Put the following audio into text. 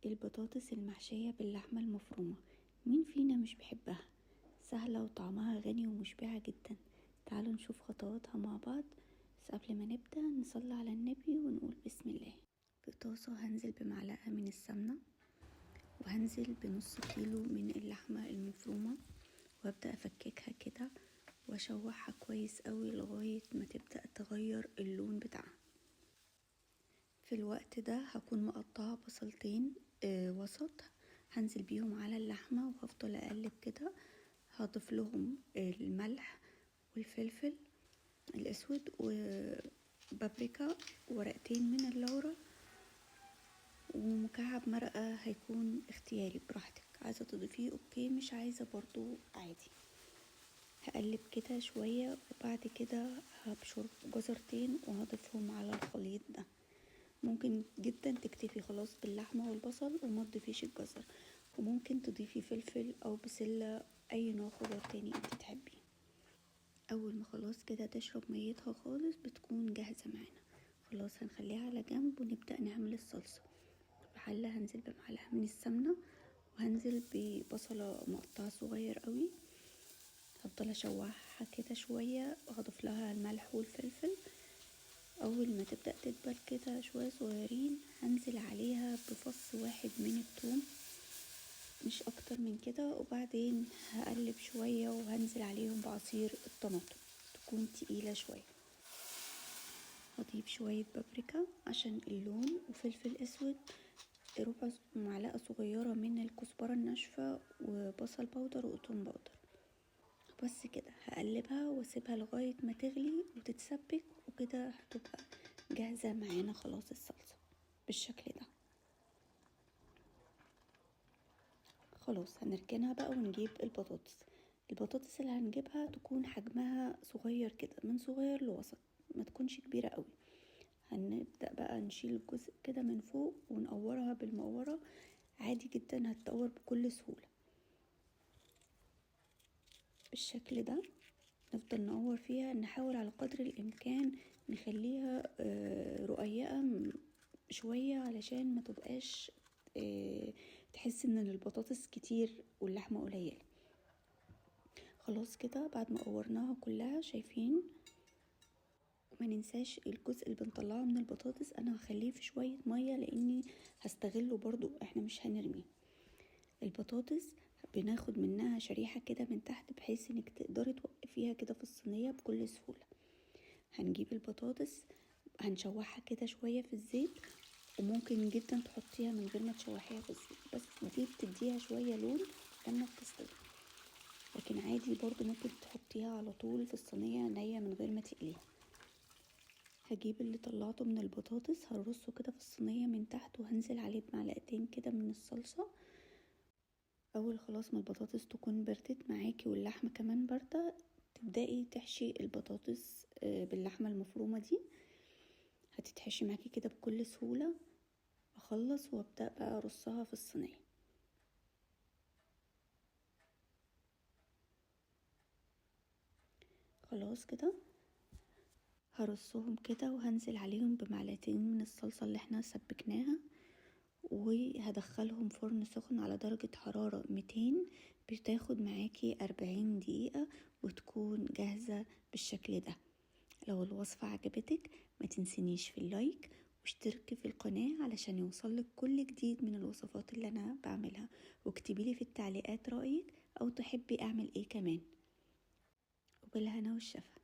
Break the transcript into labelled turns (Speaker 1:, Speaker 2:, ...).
Speaker 1: البطاطس المحشية باللحمة المفرومة، مين فينا مش بيحبها؟ سهلة وطعمها غني ومشبعة جدا. تعالوا نشوف خطواتها مع بعض. بس قبل ما نبدأ نصلي على النبي ونقول بسم الله. في طاسة هنزل بمعلقة من السمنة، وهنزل بنص كيلو من اللحمة المفرومة، وابدأ افككها كده واشوحها كويس قوي لغاية ما تبدأ تغير اللون بتاعها. في الوقت ده هكون مقطعة بصلتين وسط، هنزل بيهم على اللحمة وهفضل اقلب كده. هضيف لهم الملح والفلفل الاسود وبابريكا ورقتين من اللورا ومكعب مرقة، هيكون اختياري براحتك، عايزة تضيفيه اوكي، مش عايزة برضو عادي. هقلب كده شوية وبعد كده هبشر جزرتين وهضيفهم على الخليط ده. ممكن جدا تكتفي خلاص باللحمة والبصل وما تضيفيش الجزر، وممكن تضيفي فلفل او بسلة، اي نوع خضار تاني انت تحبيه. اول ما خلاص كده تشرب ميتها خالص بتكون جاهزة معانا. خلاص هنخليها على جنب ونبدأ نعمل الصلصة. في حلة هنزل بمعلقة من السمنة، وهنزل ببصلة مقطعة صغير قوي، هفضل اشوحها كده شوية وهضيف لها الملح والفلفل. اول ما تبدأ تدبل كده شوية صغيرين هنزل عليها بفص واحد من الثوم، مش اكتر من كده، وبعدين هقلب شوية وهنزل عليهم بعصير الطماطم تكون تقيلة شوية. هضيف شوية بابريكا عشان اللون وفلفل اسود، ربع معلقة صغيرة من الكزبرة الناشفة وبصل باودر وقطن باودر. بس كده هقلبها واسيبها لغاية ما تغلي وتتسبك، وكده هتبقى جاهزة معانا خلاص الصلصة بالشكل ده. خلاص هنركنها بقى ونجيب البطاطس اللي هنجيبها تكون حجمها صغير كده، من صغير لوسط، ما تكونش كبيرة قوي. هنبدأ بقى نشيل الجزء كده من فوق ونقورها بالمقورة، عادي جدا هتقور بكل سهولة بالشكل ده. نفضل نقور فيها، نحاول على قدر الامكان نخليها رقيقة شوية علشان ما تبقاش تحس ان البطاطس كتير واللحمة قليلة. خلاص كده بعد ما قورناها كلها شايفين. وما ننساش الجزء اللي بنطلعه من البطاطس انا هخليه في شوية مية لاني هستغله برضو، احنا مش هنرميه. البطاطس بناخد منها شريحة كده من تحت بحيث انك تقدري توقفيها كده في الصينية بكل سهولة. هنجيب البطاطس هنشوحها كده شوية في الزيت، وممكن جدا تحطيها من غير ما تشوحيها في الزيت، بس دي بتديها شوية لون لما بتستوي. لكن عادي برضو ممكن تحطيها على طول في الصينية نية من غير ما تقليها. هجيب اللي طلعته من البطاطس هرصه كده في الصينية من تحت، وهنزل عليه بمعلقتين كده من الصلصة. اول خلاص ما البطاطس تكون بردت معاكي واللحمة كمان باردة، تبدأي تحشي البطاطس باللحمة المفرومة دي، هتتحشي معاكي كده بكل سهولة. اخلص وابدأ بقى ارصها في الصينية. خلاص كده هرصهم كده وهنزل عليهم بمعلقتين من الصلصة اللي احنا سبكناها، وهدخلهم فرن سخن على درجة حرارة 200، بتاخد معاكي 40 دقيقة وتكون جاهزة بالشكل ده. لو الوصفة عجبتك ما تنسينيش في اللايك واشتركي في القناة علشان يوصلك كل جديد من الوصفات اللي انا بعملها، واكتبيلي في التعليقات رأيك او تحبي اعمل ايه كمان. وبالهنا والشفا.